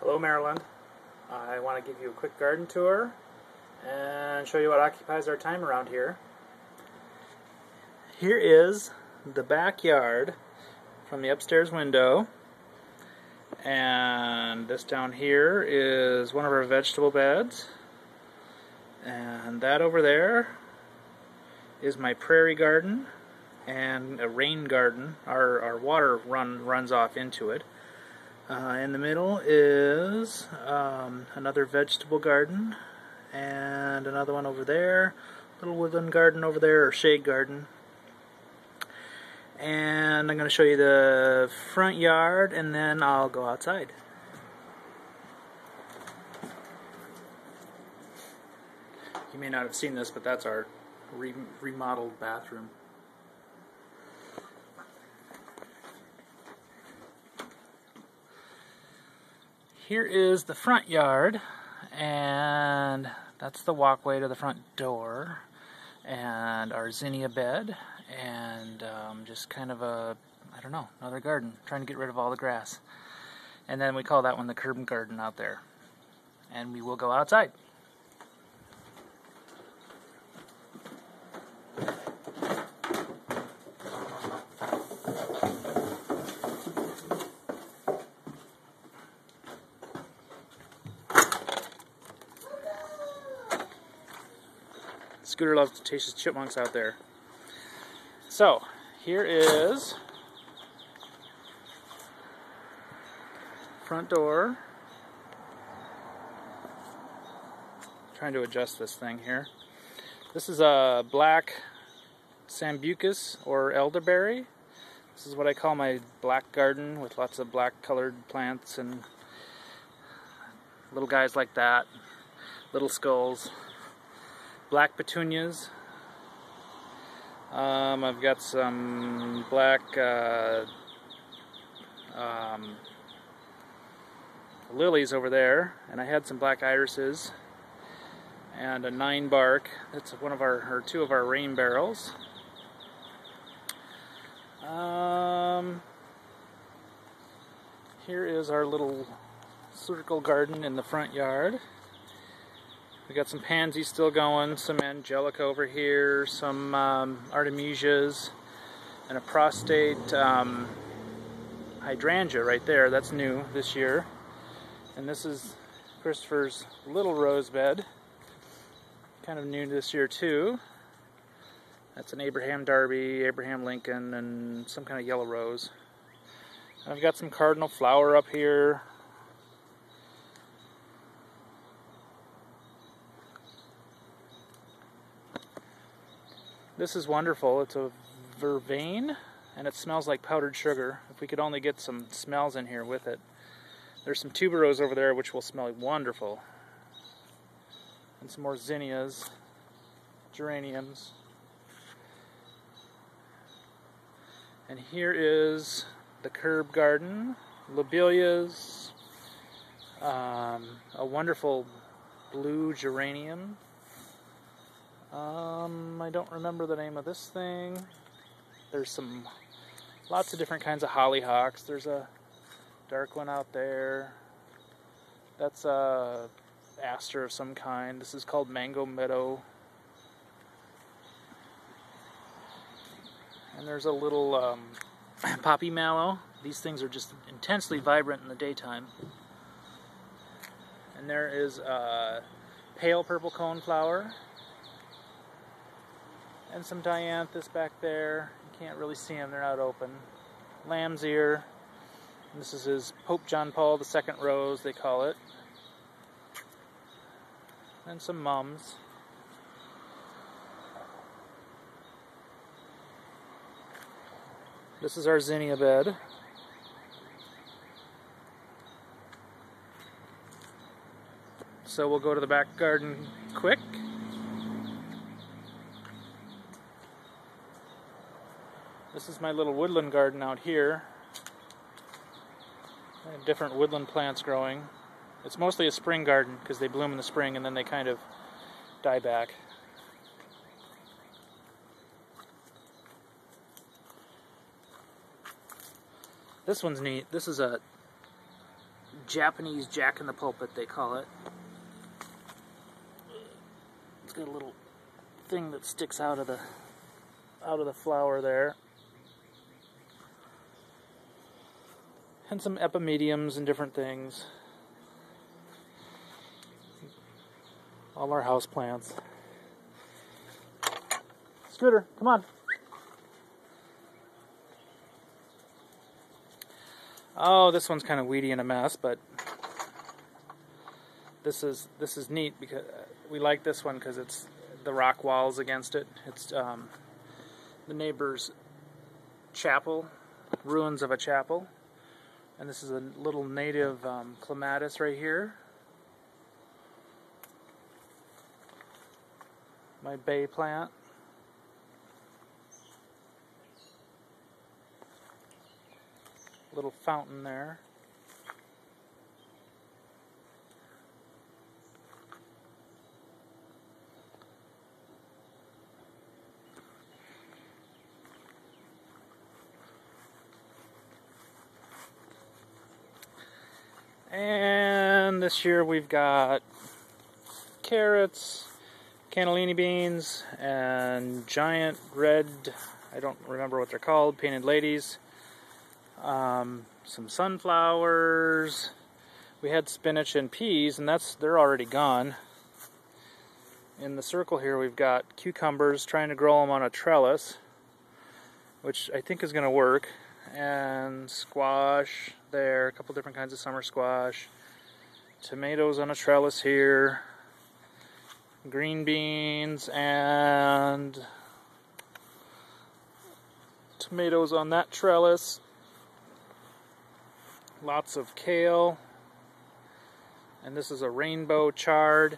Hello Maryland. I want to give you a quick garden tour and show you what occupies our time around here. Here is the backyard from the upstairs window, and this down here is one of our vegetable beds, and that over there is my prairie garden and a rain garden. Our water runs off into it. In the middle is another vegetable garden, and another one over there, little woodland garden over there, or shade garden. And I'm going to show you the front yard, and then I'll go outside. You may not have seen this, but that's our remodeled bathroom. Here is the front yard, and that's the walkway to the front door, and our zinnia bed, and just kind of another garden, trying to get rid of all the grass. And then we call that one the curb garden out there. And we will go outside. Scooter loves to chase his chipmunks out there. So, here is front door. Trying to adjust this thing here. This is a black sambucus or elderberry. This is what I call my black garden, with lots of black colored plants and little guys like that, little skulls. Black petunias. I've got some black lilies over there, and I had some black irises and a 9-bark. That's one of our, two of our rain barrels. Here is our little circle garden in the front yard. We got some pansies still going, some angelica over here, some artemisias, and a prostate hydrangea right there. That's new this year. And this is Christopher's little rose bed, kind of new this year too. That's an Abraham Darby, Abraham Lincoln, and some kind of yellow rose. And I've got some cardinal flower up here. This is wonderful. It's a vervain, and it smells like powdered sugar. If we could only get some smells in here with it. There's some tuberose over there which will smell wonderful. And some more zinnias, geraniums. And here is the curb garden, lobelias, a wonderful blue geranium. I don't remember the name of this thing. There's lots of different kinds of hollyhocks. There's a dark one out there. That's a aster of some kind. This is called Mango Meadow. And there's a little poppy mallow. These things are just intensely vibrant in the daytime. And there is a pale purple coneflower. And some dianthus back there. You can't really see them, they're not open. Lamb's ear. And this is his Pope John Paul II rose, they call it. And some mums. This is our zinnia bed. So we'll go to the back garden quick. This is my little woodland garden out here. Different woodland plants growing. It's mostly a spring garden because they bloom in the spring and then they kind of die back. This one's neat. This is a Japanese jack-in-the-pulpit, they call it. It's got a little thing that sticks out of the flower there. And some epimediums and different things. All our house plants. Scooter, come on. Oh, this one's kind of weedy and a mess, but this is neat because we like this one because it's the rock walls against it. It's the neighbor's chapel, ruins of a chapel, and this is a little native clematis right here. My bay plant. Little fountain there. And this year we've got carrots, cannellini beans, and giant red, I don't remember what they're called, painted ladies. Some sunflowers. We had spinach and peas, and they're already gone. In the circle here we've got cucumbers, trying to grow them on a trellis, which I think is going to work. And squash there, a couple different kinds of summer squash. Tomatoes on a trellis here. Green beans and tomatoes on that trellis. Lots of kale. And this is a rainbow chard.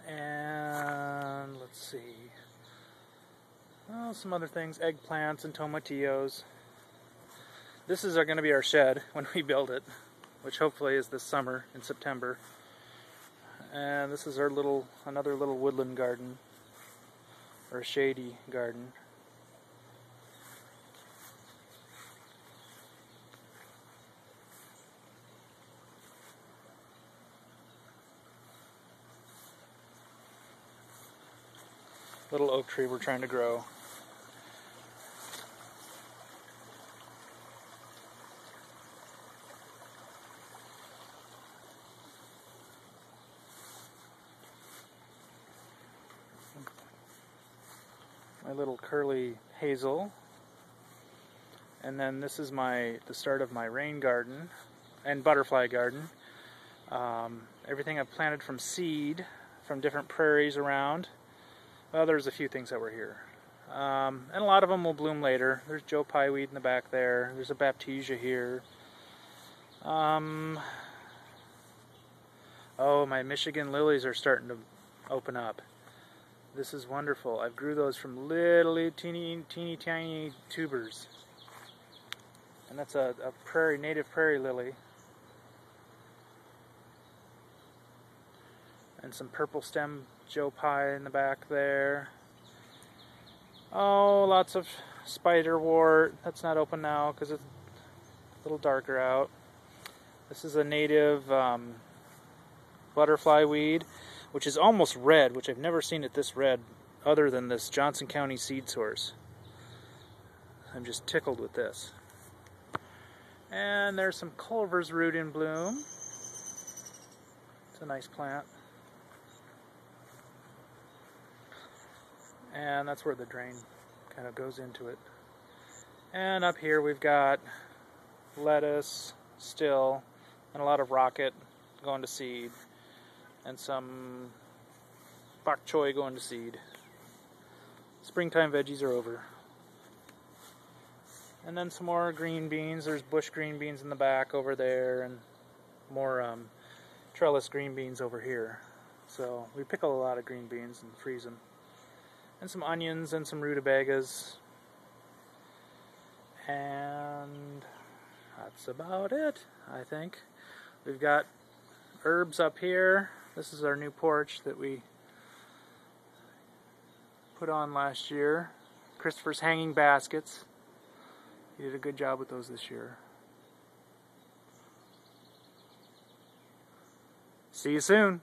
And let's see. Oh, some other things, eggplants and tomatillos. This is going to be our shed when we build it, which hopefully is this summer in September. And this is our another little woodland garden, or shady garden. Little oak tree we're trying to grow. My little curly hazel. And then this is the start of my rain garden and butterfly garden. Everything I've planted from seed from different prairies around. Well, there's a few things that were here. And a lot of them will bloom later. There's Joe Pye weed in the back there. There's a Baptisia here. Oh, my Michigan lilies are starting to open up. This is wonderful. I've grew those from little teeny tiny tubers. And that's a native prairie lily. And some purple stem Joe Pye in the back there. Oh, lots of spiderwort. That's not open now because it's a little darker out. This is a native butterfly weed, which is almost red, which I've never seen it this red other than this Johnson County seed source. I'm just tickled with this. And there's some Culver's root in bloom. It's a nice plant. And that's where the drain kind of goes into it. And up here we've got lettuce still, and a lot of rocket going to seed, and some bok choy going to seed. Springtime veggies are over. And then some more green beans. There's bush green beans in the back over there, and more trellis green beans over here. So we pickle a lot of green beans and freeze them. And some onions and some rutabagas. And that's about it, I think. We've got herbs up here. This is our new porch that we put on last year. Christopher's hanging baskets. He did a good job with those this year. See you soon.